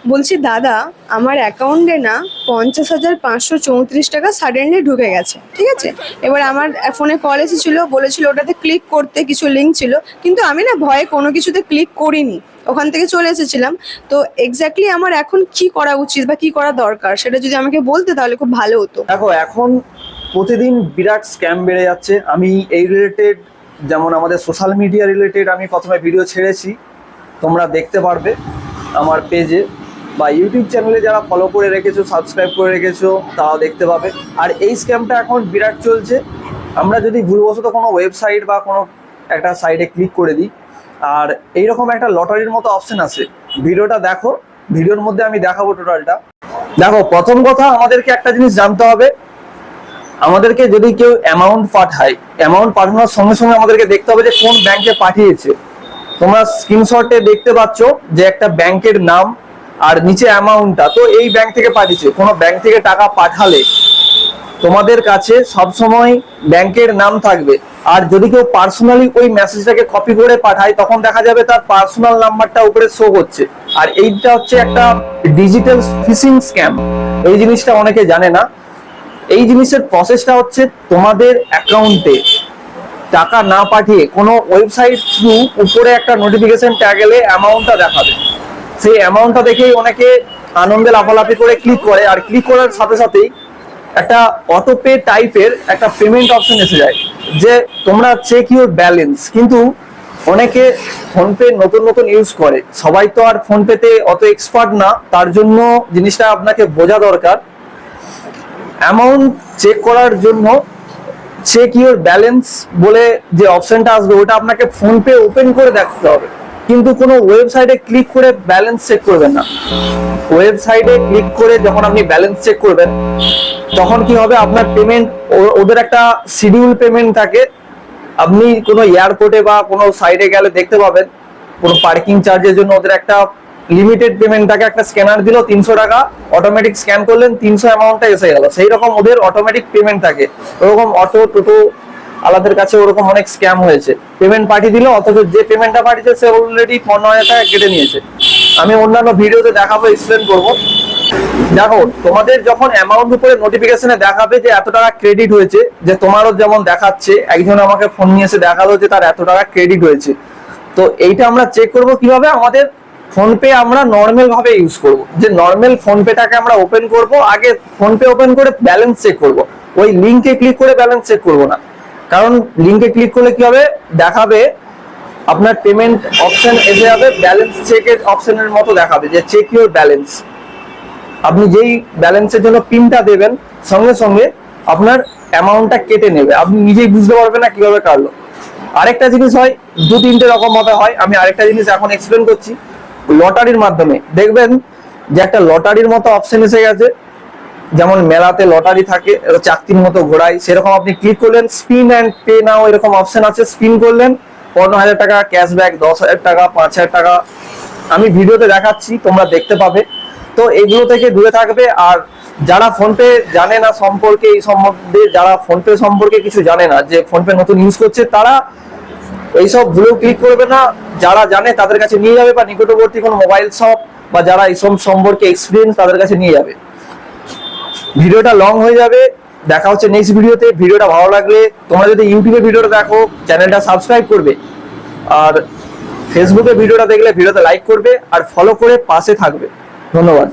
বলছি দাদা, আমার অ্যাকাউন্টে না 50,534 টাকা সাডেনলি ঢুকে গেছে, ঠিক আছে? এবার আমার ফোনে কল এসেছিল, বলেছিল ওটাতে ক্লিক করতে, কিছু লিঙ্ক ছিল, কিন্তু আমি না ভয়ে কোনো কিছুতে ক্লিক করিনি, ওখান থেকে চলে এসেছিলাম। তো এক্স্যাক্টলি আমার এখন কি করা উচিত বা কি করা দরকার সেটা যদি আমাকে বলতে তাহলে খুব ভালো হতো। দেখো, এখন প্রতিদিন বিরাট স্ক্যাম বেড়ে যাচ্ছে। আমি এই রিলেটেড, যেমন আমাদের সোশ্যাল মিডিয়া রিলেটেড, আমি প্রথমে ভিডিও ছেড়েছি, তোমরা দেখতে পারবে আমার পেজে বা ইউটিউব চ্যানেলে। যারা ফলো করে রেখেছো, সাবস্ক্রাইব করে রেখেছো, তারাও দেখতে পাবে। আর এই স্ক্যামটা এখন বিরাট চলছে। আমরা যদি ভুলবশত কোনো ওয়েবসাইট বা কোনো একটা সাইটে ক্লিক করে দিই, আর এইরকম একটা লটারির মতো অপশন আছে, ভিডিওটা দেখো, ভিডিওর মধ্যে আমি দেখাবো টোটালটা। দেখো, প্রথম কথা আমাদেরকে একটা জিনিস জানতে হবে, আমাদেরকে যদি কেউ অ্যামাউন্ট পাঠায়, অ্যামাউন্ট পাঠানোর সঙ্গে সঙ্গে আমাদেরকে দেখতে হবে যে কোন ব্যাংকে পাঠিয়েছে। তোমরা স্ক্রিনশটে দেখতে পাচ্ছ যে একটা ব্যাংকের নাম আর নিচে অ্যামাউন্টটা, তো এই ব্যাংক থেকে পাঠিয়েছে। কোনো ব্যাংক থেকে টাকা পাঠালে তোমাদের কাছে সবসময় ব্যাংকের নাম থাকবে। আর যদি কেউ পার্সোনালি ওই মেসেজটাকে কপি করে পাঠায়, তখন দেখা যাবে তার পার্সোনাল নাম্বারটা উপরে শো করছে। আর এইটা হচ্ছে একটা ডিজিটাল ফিশিং স্ক্যাম। এই জিনিসটা অনেকে জানে না। এই জিনিসের প্রসেসটা হচ্ছে, তোমাদের অ্যাকাউন্টে টাকা না পাঠিয়ে কোনো ওয়েবসাইট থ্রু উপরে একটা নোটিফিকেশন ট্যাগ এলে অ্যামাউন্টটা দেখাবে। সেই অ্যামাউন্টটা দেখেই অনেকে আনন্দে লাফালাফি করে ক্লিক করে, আর ক্লিক করার সাথে সাথেই একটা অটোপে টাইপের একটা পেমেন্ট অপশন এসে যায় যে তোমরা চেক ইউর ব্যালেন্স। কিন্তু অনেকে ফোনপে নতুন নতুন ইউজ করে, সবাই তো আর ফোনপেতে অত এক্সপার্ট না, তার জন্য জিনিসটা আপনাকে বোঝা দরকার। অ্যামাউন্ট চেক করার জন্য চেক ইউর ব্যালেন্স বলে যে অপশনটা আসবে, ওটা আপনাকে ফোনপে ওপেন করে দেখতে হবে, কিন্তু কোনো ওয়েবসাইটে ক্লিক করে ব্যালেন্স চেক করবেন না। ওয়েবসাইটে ক্লিক করে যখন আপনি ব্যালেন্স চেক করবেন, তখন কি হবে, আপনার পেমেন্ট, ওদের একটা শিডিউল পেমেন্ট থাকে। আপনি কোনো এয়ারপোর্টে বা কোনো সাইটে গেলে দেখতে পাবেন, কোনো পার্কিং চার্জের জন্য ওদের একটা লিমিটেড পেমেন্ট থাকে। একটা স্ক্যানার দিল 300 টাকা, অটোমেটিক স্ক্যান করলেন, 300 অ্যামাউন্টটা এসে গেল। সেই রকম ওদের অটোমেটিক পেমেন্ট থাকে। ওরকম অটো টোটো আলাদের কাছে ওরকম অনেক স্ক্যাম হয়েছে। পেমেন্ট পাঠিয়ে দিল, অথচ যে পেমেন্টটা পাঠিয়েছে সে অলরেডি 15,000 টাকা কেটে নিয়েছে। আমি অন্যান্য ভিডিওতে দেখাবো, এক্সপ্লেন করবো। দেখো, তোমাদের যখন অ্যামাউন্ট উপরে নোটিফিকেশনে দেখাবে যে এত টাকা ক্রেডিট হয়েছে, যে তোমারও যেমন দেখাচ্ছে, একজন আমাকে ফোন নিয়ে এসে দেখালো যে তার এত টাকা ক্রেডিট হয়েছে। তো এইটা আমরা চেক করব কিভাবে, আমাদের ফোনপে আমরা নর্মাল ভাবে ইউজ করব। যে নর্মাল ফোনপেটাকে আমরা ওপেন করব, আগে ফোনপে ওপেন করে ব্যালেন্স চেক করব। ওই লিংকে ক্লিক করে ব্যালেন্স চেক করব না, কারণ লিংকে ক্লিক করলে কি হবে, দেখাবে আপনার পেমেন্ট অপশন এসে যাবে, ব্যালেন্স চেকের অপশনের মতো দেখাবে যে চেক ইউর ব্যালেন্স। আপনি যেই ব্যালেন্সের জন্য পিনটা দেবেন, সঙ্গে সঙ্গে আপনার অ্যামাউন্টটা কেটে নেবে, আপনি নিজেই বুঝতে পারবেন না কিভাবে কাটলো। আরেকটা জিনিস হয়, 2-3টে রকম মতো হয়। আমি আরেকটা জিনিস এখন এক্সপ্লেন করছি। লটারির মাধ্যমে দেখবেন যে একটা লটারির মতো অপশন এসে গেছে, যেমন মেলাতে লটারি থাকে, চাকতির মতো ঘোরায়, সেরকম আপনি ক্লিক করলেন, স্পিন অ্যান্ড পে নাও এরকম অপশন আছে। স্পিন করলেন, 15,000 টাকা ক্যাশব্যাক, 10,000 টাকা, 5,000 টাকা। আমি ভিডিওতে দেখাচ্ছি, তোমরা দেখতে পাবে। তো এগুলো থেকে দূরে থাকবে। আর যারা ফোনপে জানে না সম্পর্কে, এই সম্বন্ধে যারা ফোনপে সম্পর্কে কিছু জানে না, যে ফোনপে নতুন ইউজ করছে, তারা এইসব ভুলেও ক্লিক করবে না। যারা জানে তাদের কাছে নিয়ে যাবে, বা নিকটবর্তী কোনো মোবাইল শপ বা যারা এইসব সম্পর্কে এক্সপিরিয়েন্স, তাদের কাছে নিয়ে যাবে। ভিডিওটা লং হয়ে যাবে, দেখা হচ্ছে নেক্সট ভিডিওতে। ভিডিওটা ভালো লাগলে তোমরা যদি ইউটিউবে ভিডিওটা দেখো, চ্যানেলটা সাবস্ক্রাইব করবে, আর ফেসবুকে ভিডিওটা দেখলে ভিডিওতে লাইক করবে, আর ফলো করে পাশে থাকবে। ধন্যবাদ।